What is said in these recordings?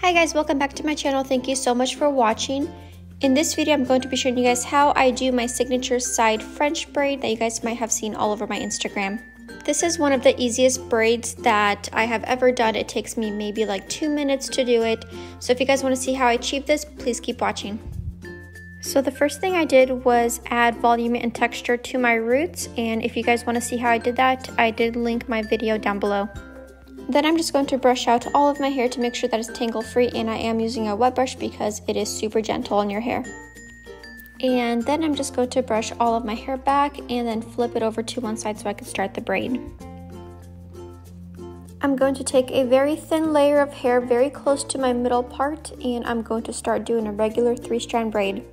Hi guys, welcome back to my channel. Thank you so much for watching. In this video, I'm going to be showing you guys how I do my signature side French braid that you guys might have seen all over my Instagram. This is one of the easiest braids that I have ever done. It takes me maybe like 2 minutes to do it. So if you guys want to see how I achieve this, please keep watching. So the first thing I did was add volume and texture to my roots, and if you guys want to see how I did that, I did link my video down below. Then I'm just going to brush out all of my hair to make sure that it's tangle free, and I am using a wet brush because it is super gentle on your hair. And then I'm just going to brush all of my hair back and then flip it over to one side so I can start the braid. I'm going to take a very thin layer of hair very close to my middle part, and I'm going to start doing a regular 3-strand braid.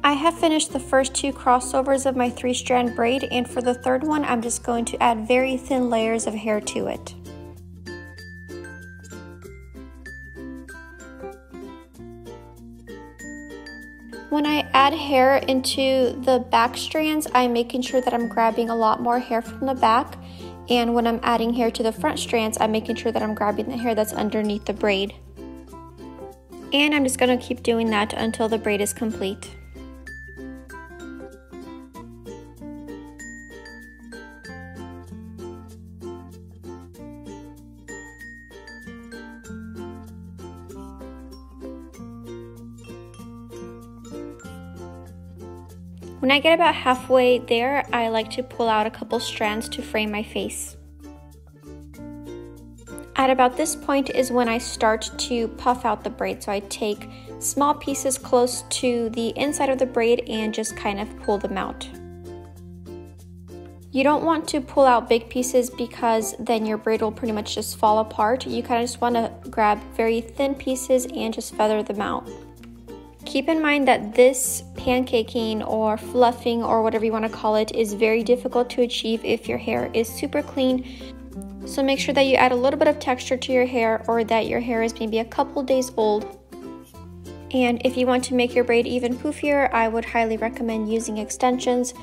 I have finished the first 2 crossovers of my 3-strand braid, and for the third one, I'm just going to add very thin layers of hair to it. When I add hair into the back strands, I'm making sure that I'm grabbing a lot more hair from the back, and when I'm adding hair to the front strands, I'm making sure that I'm grabbing the hair that's underneath the braid. And I'm just going to keep doing that until the braid is complete. When I get about halfway there, I like to pull out a couple strands to frame my face. At about this point is when I start to puff out the braid, so I take small pieces close to the inside of the braid and just kind of pull them out. You don't want to pull out big pieces because then your braid will pretty much just fall apart. You kind of just want to grab very thin pieces and just feather them out. Keep in mind that this pancaking or fluffing or whatever you want to call it is very difficult to achieve if your hair is super clean. So make sure that you add a little bit of texture to your hair, or that your hair is maybe a couple days old. And if you want to make your braid even poofier, I would highly recommend using extensions.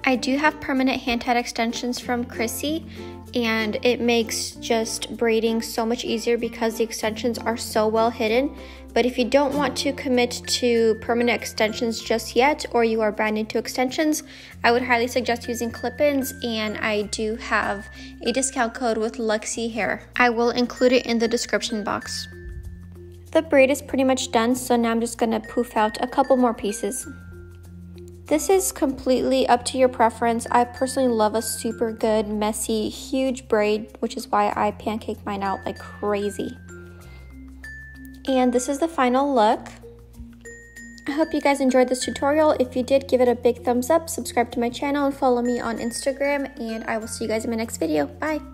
I do have permanent hand-tied extensions from Chrissy, and it makes just braiding so much easier because the extensions are so well hidden. But if you don't want to commit to permanent extensions just yet, or you are brand new to extensions, I would highly suggest using clip-ins, and I do have a discount code with LuxyHair. I will include it in the description box. The braid is pretty much done, so now I'm just gonna poof out a couple more pieces. This is completely up to your preference. I personally love a super good, messy, huge braid, which is why I pancake mine out like crazy. And this is the final look. I hope you guys enjoyed this tutorial. If you did, give it a big thumbs up, subscribe to my channel, and follow me on Instagram, and I will see you guys in my next video. Bye!